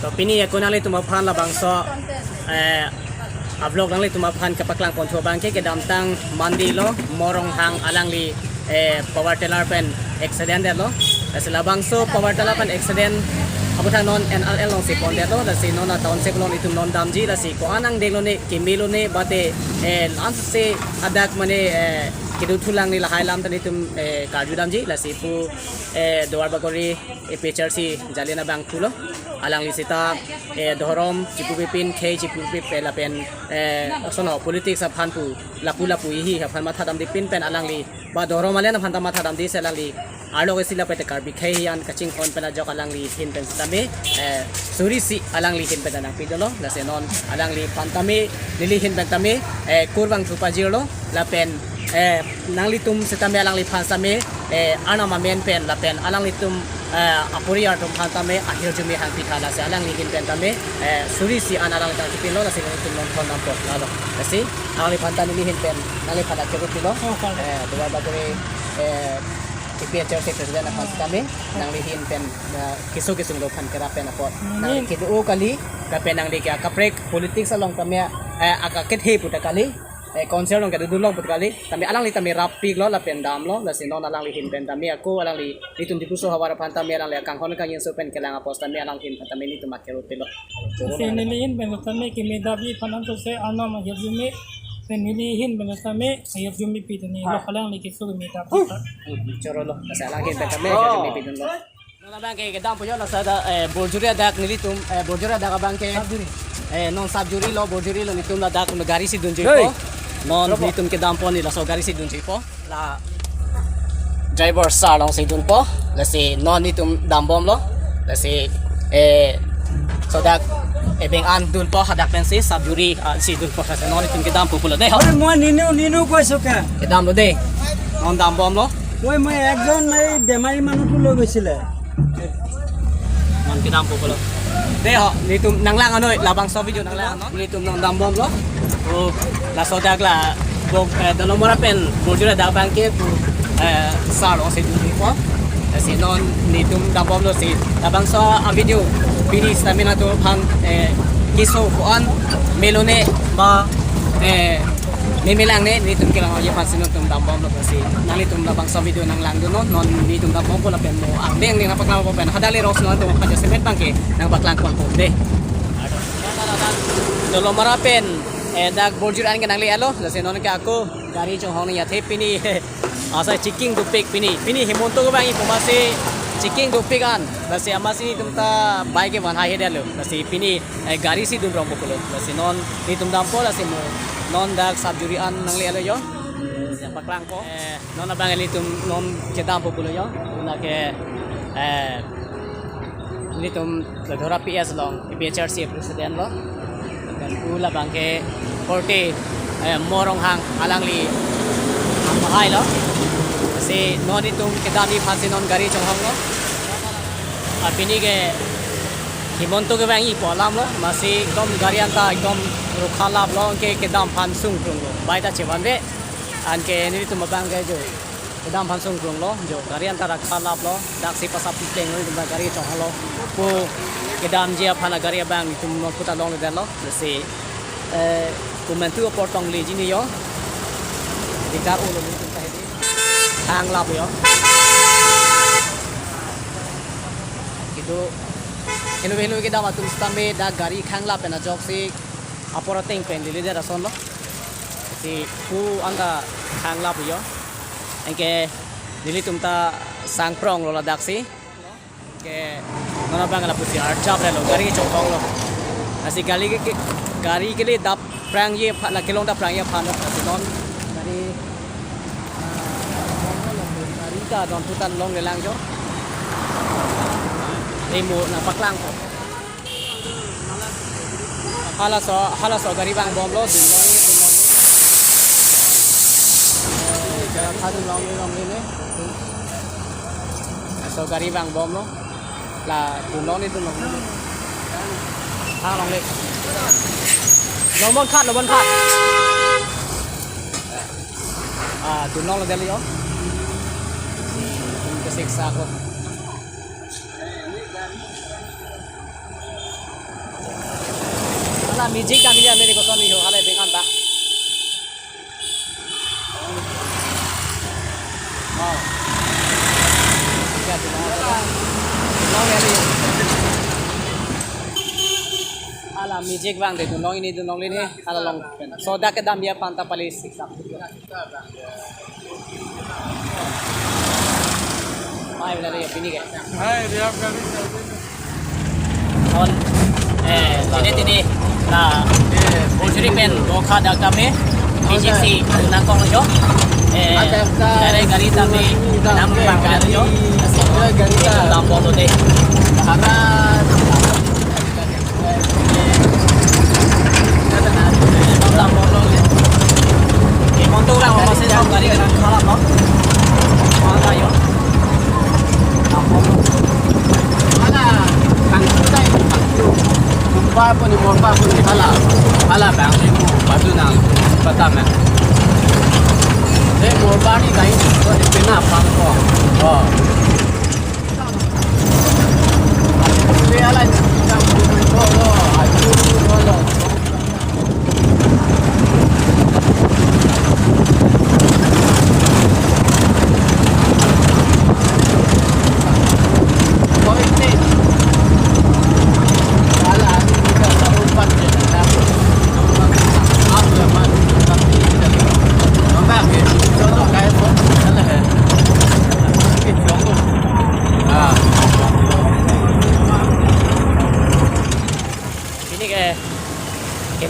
to pini ko nang li tumaphan la bangso ablog nang li tumaphan kapaklang konto bangke ke damtang mandi lo morong hang alang li power teller pen accident lo asila bangso power teller pen accident abutang non NRL long si ponde lo la si non taon se klon itum non damji la si ko anang deglo ne kimilo ne bate lance se adak mane kidu thulang ni la hailam tan itum karju damji la si pu doar bagori picture si jalina bang thulo alang li sita dorom chipu pin k chipu pela pen sono politics aphan pu lapu hi aphan matha dam dipin pen alang li ba dorom ale na phan ta matha dam di selang li arlo ke sila pete karbi k yan kaching kon pela jok alang li hin pen sitame suri si alang li hin pen na pidolo la se non alang li pantame lili hin pen tame kurwang thupa jirlo la pen nang litum sitame alang li phansame ana ma men pen la pen alang litum apuri atom phantame ahir jumi hang pithala se alang li hin pen tame suri si ana alang ta pilo la se litum non thon nam po la si alang li phantani li hin pen nang li phala chero pilo dua bagore picture se president na phansame nang li hin pen kisu lo phan kera pen apot nang kidu kali ka pen nang li ka kaprek politics along tame aka kethe puta kali konser long kada dulong put kali tami alang li tami rapi lo la pendam lo la sinon alang li hin pen tami aku alang li itum dipuso hawara pan tami alang li kang hon kang yin so pen kelang apos tami alang hin tami ni tumak kero pelo senilihin ben tami ki medabi panan to se ana ma yajumi senilihin ben tami yajumi pitani lo khalang li kisu meta choro lo sa alang hin pen tami yajumi pitun lo na bang ke gedam pujo la sada borjuri dak nilitum borjuri dak bang ke non sabjuri lo borjuri lo nitum la dak gari si dunji ko non nitum ke dampo ni la so gari si dunji po la driver sa long si dun po la si non nitum dambom lo la si so dak beng an dun po hadak pen si sabjuri si dun po sa non nitum ke dampo pulo de ha mo ninu ko soka ke dam lo de non dambom lo মই একজন এই বেমাৰী মানুহটো লৈ গৈছিলে non ke dampo pulo de ha nitum nanglang anoi labang so video nanglang no nitum nang dambom lo la so dak la bog da nomor pen borjura da bangke pu salo se du po si non nitum dambom lo si labang so a video pini stamina to phan kiso kuan melone ba Mimilang ne nitum kilang aja pasin tum dambom lo si nang nitum labang so video nang lang do non nitum dambom ko la pen mo ang deng ni napaklang po pen hadali ros no to kaja semet bangke nang baklang ko de dolo marapen dak borjuran ke nang li alo la se non ke aku gari chong hong ya the pini asa chiking du pik pini himonto ko bangi pumase chiking du pikan la se amasi ni tumta bike ke ban ha hedalo la se pini gari si dum rombo ko la se non nitum dampo la se mo non dak sabjurian nang li alo yo yang paklang ko non abang li tum non kedam po kulo yo una ke litum dhora PS long PHRC president lo dan pula bangke 40 morong hang alang li ang mahai lo kasi non itum kedami phansi non gari chong hong lo apini ke himonto ke bangi polam lo masih kom gari anta kom rukhalap lo ke kedam phan sung krung lo baita chewande an ke ni tu mabang ke jo kedam phan sung krung lo jo gari anta rakhalap lo dak si pasap teng lo tu gari chong lo pu kedam dia phana gari bang tu no puta long le lo si komentu portong le jini yo dikar ulo ni tu ta hedi hang lap yo itu helu ke dam atum stambe da gari khang lap na jok si apora teng pen dile da rason lo si pu anga khang lap yo engke dili tumta sang prong lo la dak si ke nona bang la pusi ar chap lo gari chokong lo asi gari ke le dap prang ye la kelong da prang ye phan lo asi non gari ta don tutan long le lang jo emo na paklang ko hala so gari bang bom lo din lo thadun long ni so gari bang bom lo là tụi nó đi tụi nó thang lòng đi nó bon khát tụi nó là đây lý cái xịt xa không ala music kang ya mere ko soni ho ala dengan ba oh ya dunong ya ni ala music bang de dunong ini ala long soda ke dam ya panta palis mai bela ni pini ke hai dia kami on tini na bojuri pen bokha dak tame BGC na kong jo dari gari tame nam pangkat jo gari tam bolo de karena tam bolo de monto lang masih sam gari kan khala no mana yo tam bolo mana kan kita Ba pun ni morba pun ni hala bang ni mo batu na pata me morba ni kai ko ni pina pang ko oh ni ala ni jam ko lo aju ko lo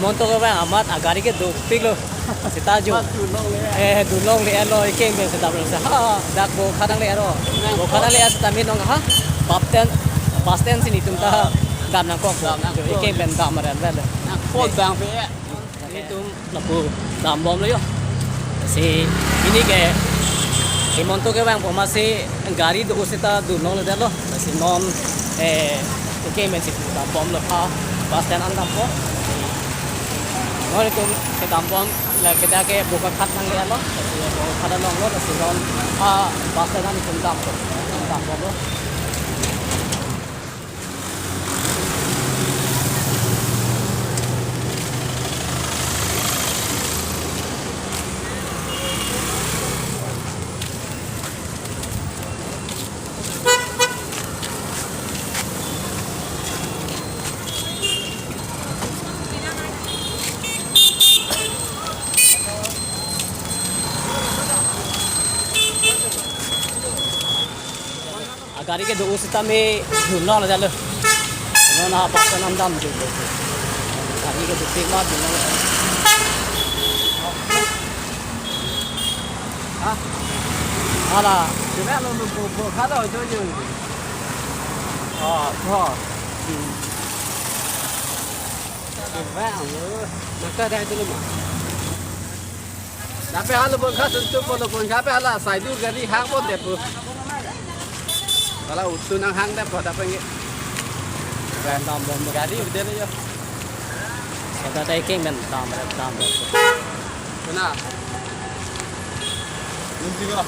monto ko bang amat agari ke duktik lo sitaju dunong le alo ikeng be sedap lo ha dak bo khadang le aro bo khadang le as tamin nong ha pasten sini tumta dam nang kok ikeng ben dam ran le pot bang be ini tum lapu dam bom lo yo si ini ke monto ke bang bo masih gari do sita dunong le lo si non ikeng ben si dam bom lo ha pasten an dam po Ngồi cùng cái tạm bom là cái ta cái buka khát năng liệt lắm, khát năng long lắm, sử dụng bát tay năng cùng tạm bom lắm. Gari ke dua sita me dunno la jalo no na pa sa nam dam ju gari ke duktik ma dunno ha ala jena lo bo kha do jo jo tho va lo na ka dai tu ma dapat hal bo kha tu bo lo bon kha pe hala sai du gari hang bo de bu kalau utuh nang hang dah pada pengen random bom gari udah le yo sada dai keng men tam kena nanti ba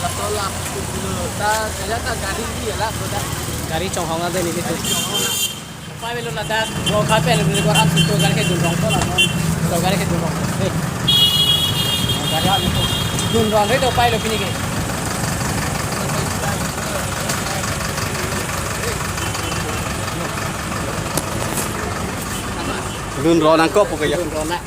la tola ta ternyata gari dia lah boda gari chong hong ada ni tu pai belum ada bo kha pe le ko ram tu gari ke dun rong to la to gari ke dun rong gari ha dun rong re to pai lo pini ke Dun ro nang kop pokoknya. Dun ro nak.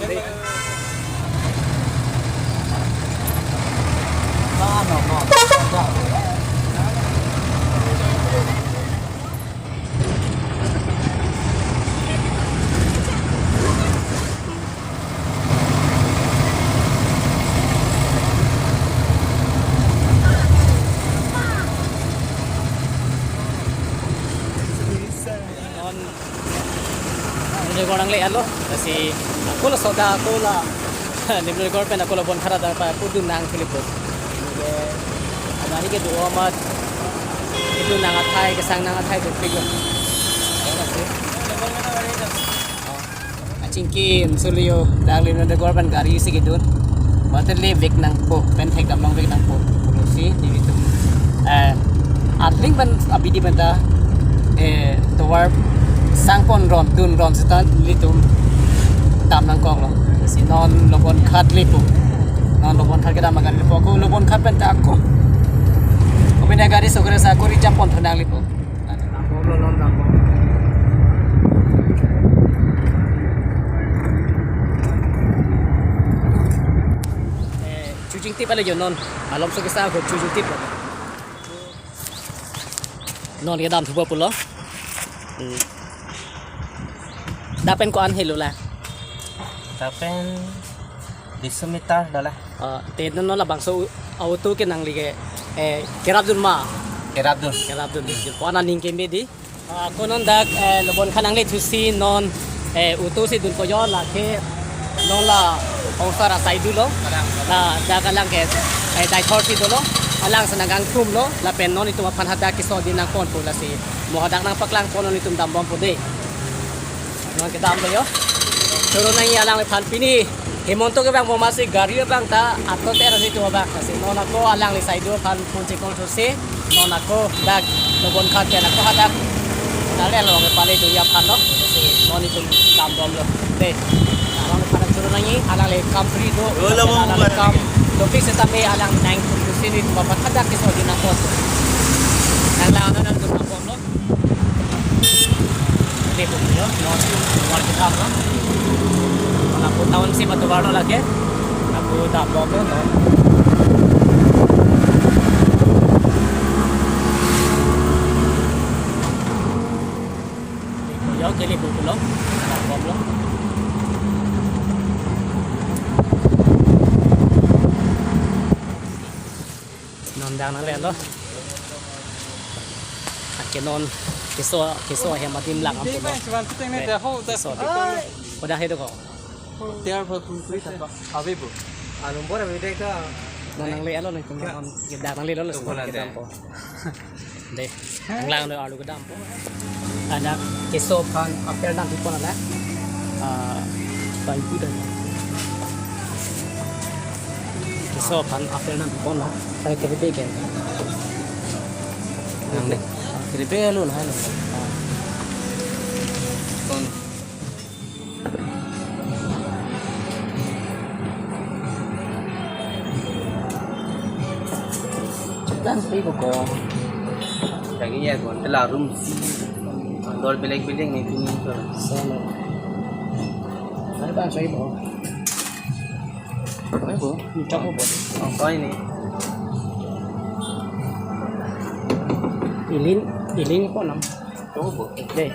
Orang le alo kasi ako la soda ako la nimble gor pen ako la bon khara da pa pudu nang filipot adani ke duwa mat itu nang athai ke sang nang athai dukti go acingkin sulio dang limble gor pen gari si gidun batel le vek nang po pen thek dam nang vek nang po si di itu atling ban abidi benda towar sangpon ron dun ron sita litum dam nang kong lo si non lobon khat lipu non lobon khat kedam magan lipu ko lobon khat pen ta ko bina gari sokre sa kori jampon thonang lipu lo non dam chujing tip ala yo non alom so kisa ko chujing tip non ke dam thuba pulo dapen ko an helula Dapen 200 meter dah lah. te non la bangso auto ke nang lige kerap dun ma Kerap tu. kerap dun ko ana ning ke medi konon dak lobon khanang le thusi non uto si dun ko yo la ke non la ongsara sai du lo na da kalang ke dai thorti do lo alang sanagang kum lo la pen non itu pan hada ki so din nang kon pu la si mo hadak nang paklang konon itum dam bom pu de non ke dam lo yo Turun nang alang le pini hemonto ke bang momasi gari bang ta atto tera situ bang kasi non ako alang le saidu pan punci kon se non ako dak lobon khat ke ako hadak dale lo ke pale du ya pan lo kasi non itu dam bom lo de alang le pan turun nang alang le country do alang le kam topik se tabe alang 9 sini bapak hadak ke so din ako nang la non dam bom lo de po yo non war ke kam lo aku tahun si batu baru lagi aku tak bawa ke no yo ke li pulo tak bawa lo non dang na le lo ake non kiso hematim lang ang pulo kiso udah itu kok Tiar per kumplit apa? Abi bu. Anu bora beda ka. Nang le alo nang gedang nang le lo sebut gedang po. De. Ang lang do alu gedang po. Ada keso pan apel nang di pon ala. Pai pu dan. Keso pan apel nang di pon la. Sai ke be ke. Nang de. Kripe alo lah alo. Kon Dan sih kok. lagi ya kon telah room. Dol bilik-bilik ni tuni tu. Sana. Saya bang saya bo. Apa bu? Minta bo. Oh, kau ini. Ilin ko nam. Kau bu. De.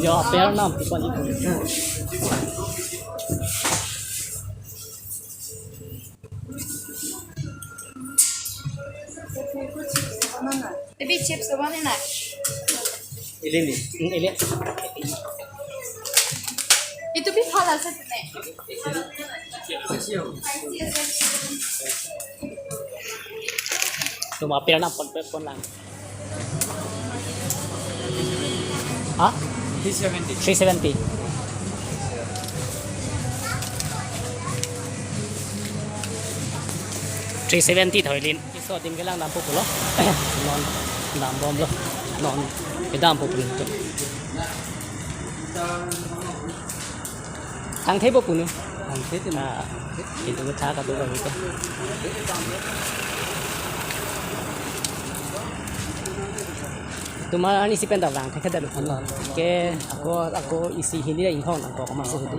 Yo apel nam di pon itu. Tapi chips ke mana nak? Ilin ni. Ilin. Itu भी फल असत नहीं Tuh apel nam pon lang. Ah? 370. 370 thôi lên cái số tiền cái lang làm phục lo non làm bom lo non cái đam phục luôn thằng thế bố nữa Ang thế tu. itu kita kata orang itu Tuma ani si penta bang kakak dah lupa ke aku isi hindi dah ingkong aku masuk itu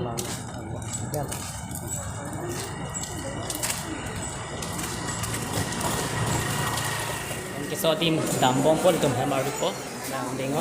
ke so tim dambong pun tum hamar ko nang dengon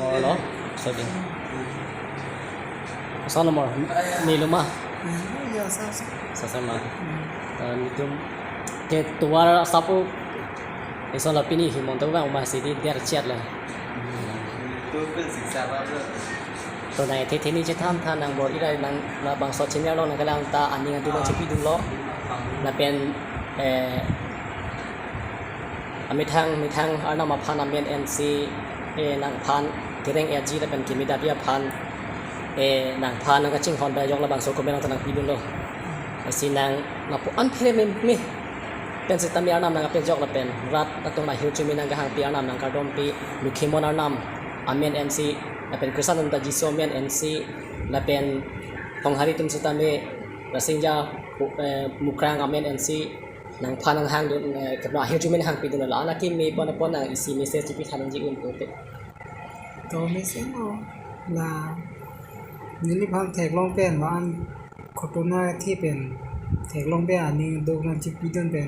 more lo so din so no more ni luma sa sama nitum ke tuar sapu eso la pini himon to ba ma city der chat la tôi vẫn sinh ra bao giờ ตัวไหนที่นี่จะทำทานนางบอที่ได้นางบางสอดเช่นนี้เรานางกำลังตาอันนี้ดูมันจะพิดูล้อน่ะเป็นมีทางอันนั้นมาพันอเมนเอ็นซีนางพันที่เร่งเอจีและเป็นกิมิดาบิอาพันนางพันนางก็ชิงฮอนได้ยกระบางสอดก็เป็นนางพิดูล้อไอ้สินางมาปุ๊อันเพลย์มีเป็นสิตามีอันนั้นนางเป็นยกและเป็นรัฐตรงไหนฮิวจูมีนางก็หางปีอันนั้นนางก็โดนปีลูกคิมอนอันนั้นอเมนเอ็นซีและเป็นคริสตันตาจิโซเมียนเอ็นซีและเป็นทองฮาริตุมสตามีและสิงจามุกรางอเมนเอ็นซีนางพานางหางดูกับนางฮิวจูเมนหางปีดูแล้วนักกิมมีปนนางอิซีมีเซจิพิธานังจิอุนโอเป ก็ไม่ใช่หรอกนะนี่พันแทกลงเป็นว่าอันขดตัวน้อยที่เป็นแทกลงเป็นอันนี้ดูมันจะพิจารณาเป็น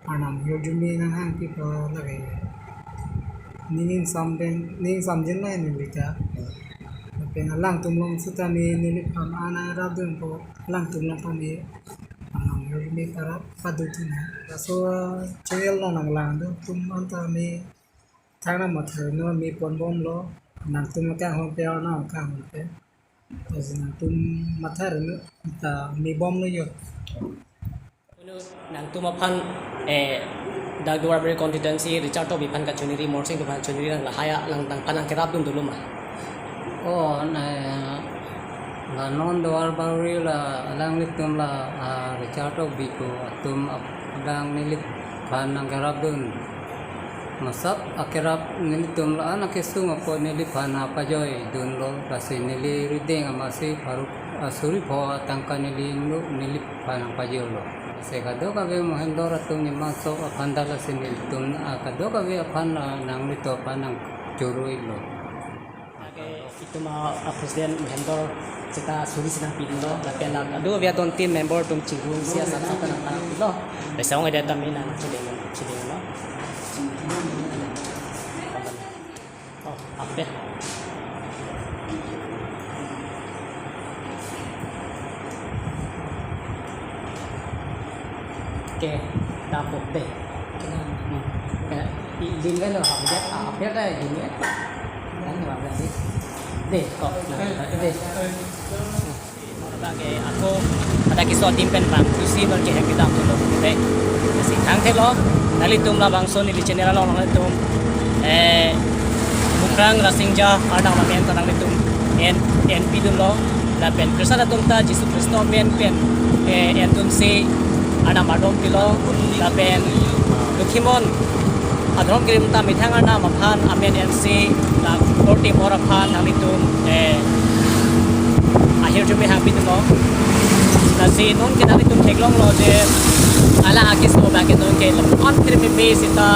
อันนั้นยูจูมีนั่งห้างที่พอละไงนี่ซ้ำเป็นนี่ซ้ำจังเลยนี่ลิจ้าเป็นหลังตุ้มลงสุดท้ายนี่ลิพันอันนั้นรับดึงพอหลังตุ้มลงพันนี้อันนั้นยูจูมีการพัดดูที่นั่นแล้วส่วนเชี่ยวลงหลังดูตุ้มอันตามีทางนั้นมาถึงนู้นมีปนบอมล้อนั่งตุ้มก้างหัวเปียวน้องก้างหัวเปียวแต่นั่งตุ้มมาถึงนู้นแต่มีบอมเลยอยู่ nang tumapan Dagduar Beri Constituency Richard to bipan ka chuniri morsing to chuniri lang lahaya lang tang panang kirap dun dulu mah Oh, la non doar bari la lang litum la Ricardo Biko atum abdang nilit panang garab dun masap akirap nilitum la anak kesung apo nili pana pajoy dun lo kasi nili rideng amasi paruk asuri po tangka nili nili panang pajoy lo se kado kabe mohendor atum ni masok apandala sinilitum kado kabe apan nang lito panang curuy lo itu mah presiden Mohendor kita suri sedang pido lapian lag aduh biar ton tim member tum cinggung sia satu nang panang pido besok ngada tamina cedeng no oh apa oke dapur deh din cái lửa học biết đây gì nữa anh bảo là gì để kok để sebagai aku ada kisah timpen bang kusi berke yang kita ambil oke si tang thelo nali tumla bangso ni channel lo nang tum mukrang rasingja ada mamen tanang tum en pidun lo la pen krishna tumta jisu kristo men pen en tum si ada madom pilo la pen lukimon adrom kirim ta mithanga na maphan amen mc la torti mora phan hamitum ahir jumi hapit lo na si non ke nalitum theklong lo je ala akis ko ba ke non ke on krim me be sita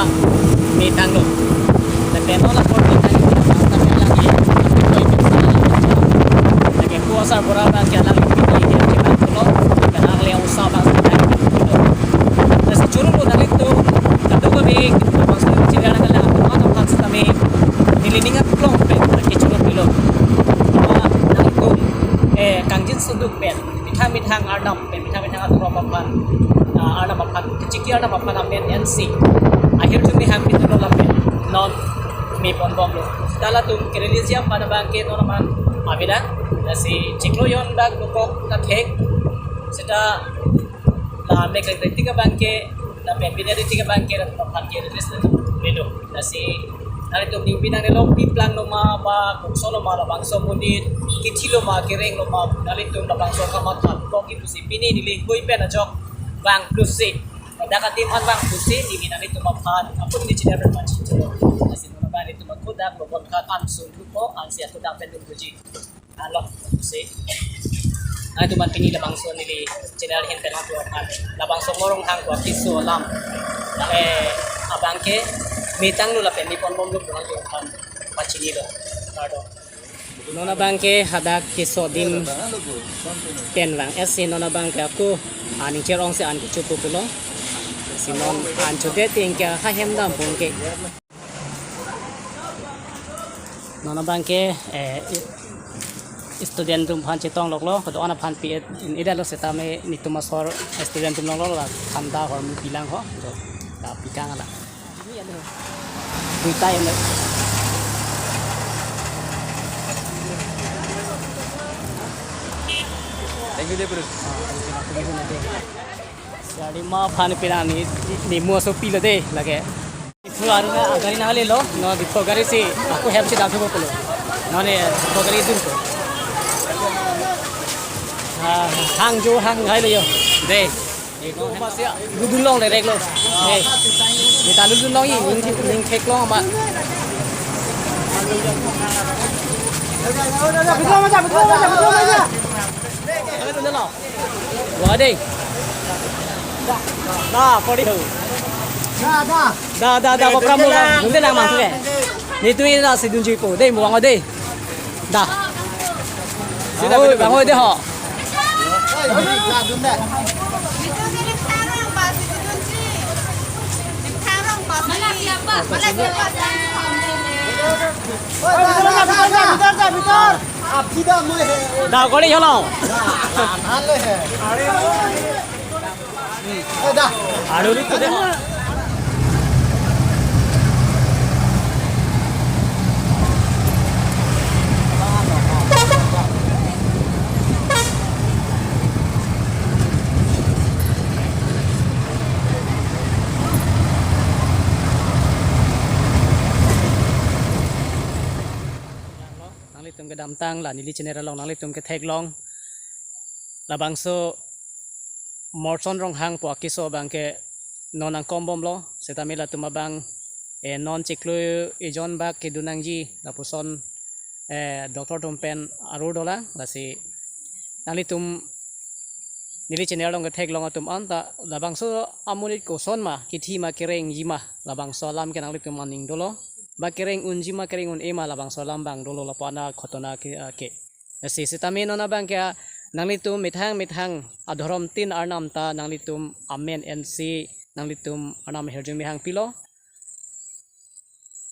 mithang lo na pe no la torti ta ta ke lagi na ke kuasa bora ba ke lagi ke ba lo ka na le usa ba sa na si churu lo nalitum kado ko be Cina na lang ang mga kapag sa kami niliningat plong pen nagkichulog bilog nang kung kangjin sunduk pen mitang arnam pen mitang atong mapan arnam mapan keciki arnam mapan amen NC akhir jumi hampir tulong pen non mi pon bom lo dala tum kirelizia pada bangke no naman abida si cikloyon dag lukok na thek sita la mekritika bangke na pembineritika bangke na mapan kireliz Nilo, nasi narito pimpinan nilo piplang loma ba kung solo ma labang so mundir kitilo ma kireng loma narito labang so kamatan koki pusi pini nili kuy pen ajok bang pusi dakat timhan bang pusi di narito maphan apun di chiner man chito nasi no ba nito magkudak lobon ka ansun lupo ansia kudak pen duji alok pusi ay tuman pini labang so nili chiner hin pen kan labang so morong hang ko kiso lam abangke mitang lu lapen mi pon bom lu pulang yung kan pachini lo kado nona bangke hadak kiso din pen bang es nona bangke aku aning cherong se an chupu pulo sinon an chude ting ka ha hem dam pon ke nona bangke student tum phan chitong lok lo ko ana phan pi in ida lo setame nitum masor student tum lo la khanda hor mu pilang ho to ta pikang ala buita yang Thank you deh bro. Jadi ma phan pirani ni mo so pilo de lage ifu aru na agari na le lo no di fogari si aku help si dakho ko lo no ne fogari dur ko hang jo hang hai le yo de ko ma sia dudun long le rek lo de ni ta dudun long yi ning thek long ma Wah deh. Dah, kau di tu. Dah, kau pernah mau mungkin nak masuk eh? Ni tu ini dah sedun cipu, deh, mau angkat deh. Dah. Bangun deh ho. Dah, kau di hello. Aduh, itu deh. Nang litum ke damtang lah nili cenera long nang litum ke thek long la bangso morson rong hang po akiso bangke non ang kombom lo setamila tumabang non ciklu ijon bak ke dunangji la puson doktor tumpen aru dola la si nang litum nili cenera long ke thek long atum anta la bangso amunit ko son ma kithi ma kereng jima la bangso lam ke nang litum maning dolo ba kereng unji ma kereng un ema la bangso lam bang dolo la pana khotona ke si setami nona bang ke nanglitum mithang adhorom tin arnam ta nanglitum amen nc nanglitum arnam herjumi hang pilo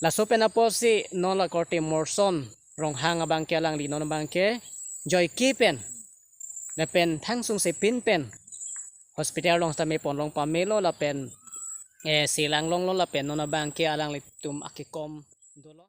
la sopen aposi non la korte morson rong hang abang ke lang li non bang ke joy kipen la pen thang sung se pin pen hospital long sta me pon long pamelo la pen silang long la pen non bang ke alang litum akikom dolo